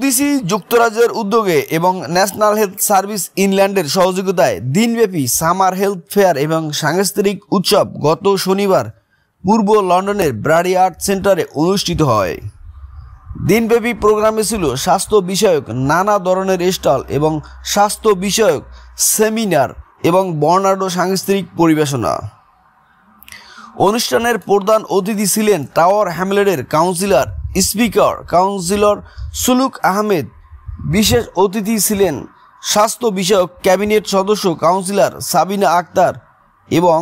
DC যুক্তরাজ্যের উদ্যোগে এবং ন্যাশনাল হেলথ সার্ভিস ইংল্যান্ডের সহযোগিতায় দিনব্যাপী সামার হেলথ ফেয়ার এবং সাংস্কৃতিক উৎসব গত শনিবার পূর্ব লন্ডনের ব্রাডি আর্ট সেন্টারে অনুষ্ঠিত হয়। দিনব্যাপী প্রোগ্রামে ছিল স্বাস্থ্য বিষয়ক নানা ধরনের স্টল এবং স্বাস্থ্য বিষয়ক সেমিনার এবং বর্ণাঢ্য সাংস্কৃতিক পরিবেশনা। অনুষ্ঠানের প্রধান অতিথি ছিলেন টাওয়ার হ্যামলেটের কাউন্সিলর সুলুক আহমেদ। বিশেষ অতিথি ছিলেন স্বাস্থ্য বিষয়ক ক্যাবিনেট সদস্য কাউন্সিলর সাবিনা আক্তার এবং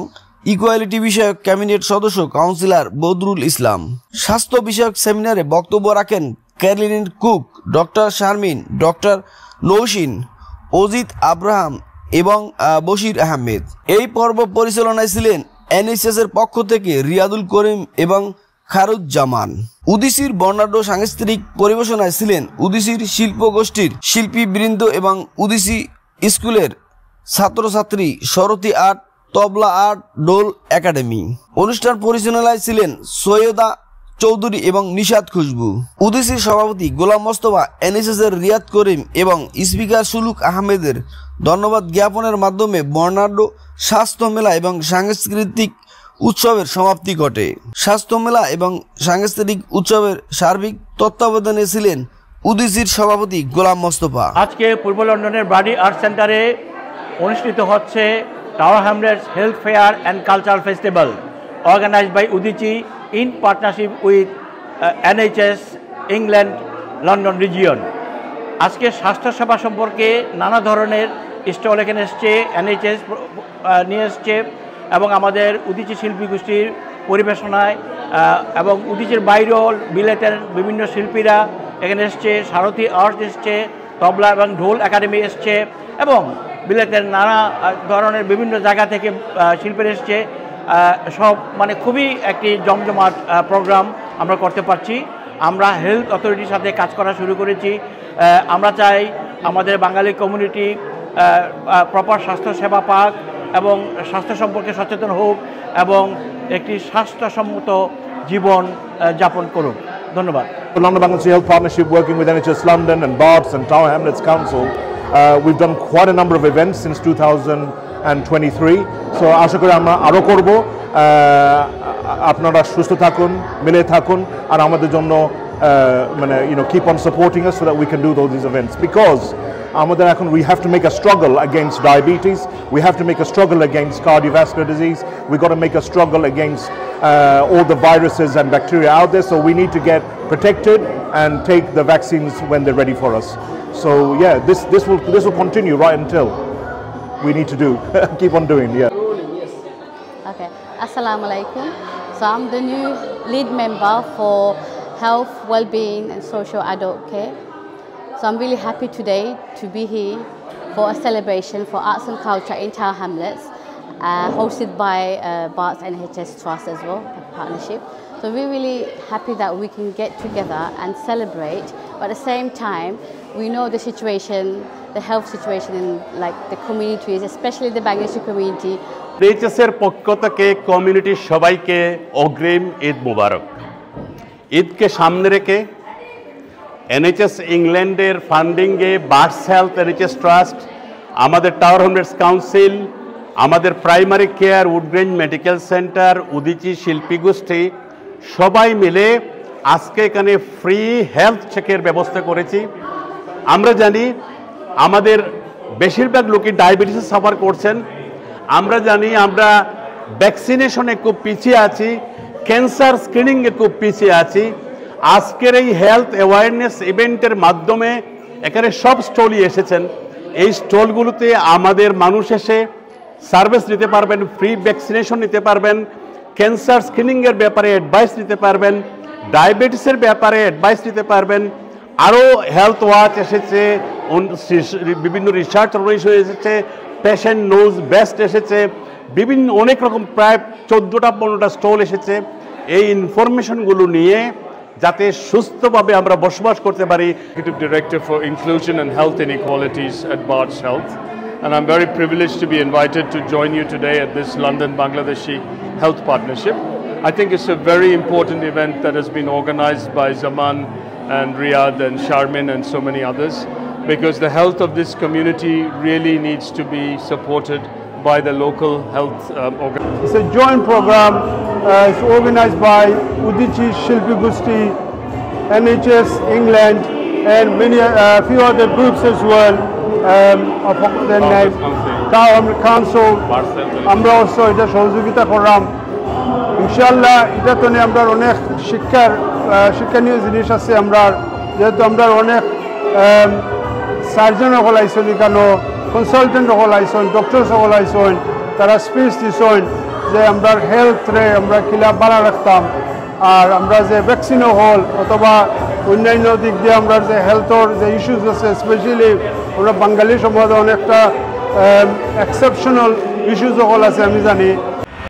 ইকুয়ালিটি বিষয়ক ক্যাবিনেট সদস্য কাউন্সিলর বদরুল ইসলাম। স্বাস্থ্য বিষয়ক সেমিনারে বক্তব্য রাখেন Caroline Cook, doctor Sharmin, doctor Naushin, Ajit Abraham এবং বশির আহমেদ। এই পর্ব পরিচালনায় ছিলেন NHS এর পক্ষ থেকে রিয়াদুল করিম এবং খারুজ্জামান। উদিসির বর্ণাঢ্য সাংস্কৃতিক পরিবেশনায় ছিলেন উদিসির শিল্পগোষ্ঠীর শিল্পীবৃন্দ এবং উদিসি স্কুলের ছাত্রছাত্রী, সরতি আর্ট, তবলা আর্ট, ডোল একাডেমি। অনুষ্ঠান পরিচালনায় ছিলেন সৈয়দা চৌধুরী এবং নিশাদ খুশবু। উদিসির সভাপতি গোলাম মোস্তফা, NHS এর রিয়াদ করিম এবং স্পিকার সুলুক আহমেদের ধন্যবাদ জ্ঞাপনের মাধ্যমে বর্ণাঢ্য স্বাস্থ্য মেলা এবং সাংস্কৃতিক উৎসবের সমাপ্তি ঘটে। স্বাস্থ্য মেলা এবং সাংস্কৃতিক উৎসবের সার্বিক তত্ত্বাবধানে ছিলেন উদিসির সভাপতি গোলাম মোস্তফা। আজকে পূর্ব লন্ডনের ব্রাডি আর্ট সেন্টারে অনুষ্ঠিত হচ্ছে Tower Hamlets health fair and cultural festival organised by Udichi in partnership with NHS England London region. আজকে স্বাস্থ্যসেবা সম্পর্কে নানা ধরনের স্টল এখানে এসছে, NHS নিয়ে এসছে এবং আমাদের উদিচি শিল্পী গোষ্ঠীর পরিবেশনায় এবং উদিচির বাইরেও বিলেতের বিভিন্ন শিল্পীরা এখানে এসছে, সারথী আর্ট এসছে, তবলা এবং ঢোল একাডেমি এসছে এবং বিলেতের নানা ধরনের বিভিন্ন জায়গা থেকে শিল্পীরা এসছে। সব মানে খুবই একটি জমজমাট প্রোগ্রাম আমরা করতে পারছি। আমরা হেলথ অথরিটির সাথে কাজ করা শুরু করেছি। আমরা চাই আমাদের বাঙালি কমিউনিটি প্রপার স্বাস্থ্যসেবা পাক এবং স্বাস্থ্য সম্পর্কে সচেতন হোক এবং একটি স্বাস্থ্যসম্মত জীবন যাপন করুক। ধন্যবাদ। London Bangladesh Health Partnership, working with NHS London and Barts and Tower Hamlets Council, we've done quite a number of events since 2023. So আশা করি আমরা আরও করব। আপনারা সুস্থ থাকুন, মিলে থাকুন আর আমাদের জন্য মানে keep on supporting us so that we can do these events, because আমাদের এখন we have to make a struggle against diabetes, we have to make a struggle against cardiovascular disease, we got to make a struggle against all the viruses and bacteria out there, so we need to get protected and take the vaccines when they're ready for us. So yeah, this will continue right until we need to do keep on doing. Okay, assalamu alaikum. So I'm the new lead member for health, well-being and social adult care. So I'm really happy today to be here for a celebration for arts and culture in Tower Hamlets, hosted by Barts NHS Trust as well, a partnership. So we're really happy that we can get together and celebrate, but at the same time, we know the situation, the health situation in like the communities, especially the Bangladeshi community. NHS এর পক্ষ থেকে কমিউনিটির সবাইকে অগ্রিম ঈদ মুবারক। ঈদকে সামনে রেখে NHS ইংল্যান্ডের ফান্ডিংয়ে বার্টস হেলথ NHS ট্রাস্ট, আমাদের টাওয়ার হ্যামলেটস কাউন্সিল, আমাদের primary care Woodgrange medical centre, Udichi Shilpi Goshthi সবাই মিলে আজকে এখানে ফ্রি হেলথ চেকের ব্যবস্থা করেছি। আমরা জানি আমাদের বেশিরভাগ লোকই ডায়াবেটিসে সাফার করছেন। আমরা জানি আমরা ভ্যাকসিনেশনে খুব পিছিয়ে আছি, ক্যান্সার স্ক্রিনিংয়ে খুব পিছিয়ে আছি। আজকের এই হেলথ অ্যাওয়ারনেস ইভেন্টের মাধ্যমে এখানে সব স্টলই এসেছেন। এই স্টলগুলোতে আমাদের মানুষ এসে সার্ভিস নিতে পারবেন, ফ্রি ভ্যাকসিনেশন নিতে পারবেন, ক্যান্সার স্ক্রিনিংয়ের ব্যাপারে অ্যাডভাইস নিতে পারবেন, ডায়াবেটিসের ব্যাপারে অ্যাডভাইস নিতে পারবেন। আরও হেলথ ওয়াচ এসেছে, বিভিন্ন রিসার্চ অর্গানাইজেশন এসেছে, পেশেন্ট নোজ বেস্ট এসেছে, বিভিন্ন অনেক রকম প্রায় 14টা-15টা স্টল এসেছে। এই ইনফরমেশনগুলো নিয়ে যাতে সুস্থভাবে আমরা বসবাস করতে পারি। Executive Director for Inclusion and Health Inequalities at Barts Health, and I'm very privileged to be invited to join you today at this London Bangladeshi Health Partnership. I think it's a very important event that has been organized by Zaman and Riyadh and Sharmin and so many others, because the health of this community really needs to be supported by the local health organization. It's a joint program. It's organized by Udichi, Shilpi Gusti, NHS England, and many few other groups as well. Council, আমরা also এটা সহযোগিতা করলাম ইনশাআল্লাহ। এটা তো আমরা অনেক শিক্ষণীয় জিনিস আছে। আমরা যেহেতু আমরা অনেক সার্জন সকল আইসন, এখানে কনসালটেন্ট সকল আইসন, ডক্টর সকল আইসন, তারা স্পিচ দিছেন যে আমরা হেলথরে আমরা কিলা বাড়া রাখতাম, আর আমরা যে ভ্যাকসিনও হল অথবা অন্যান্য দিক দিয়ে আমরা যে হেলথর যে ইস্যুস আছে, স্পেশালি আমরা বাঙালি সমাজে অনেকটা এক্সেপশনাল ইস্যুস সকল আছে আমি জানি।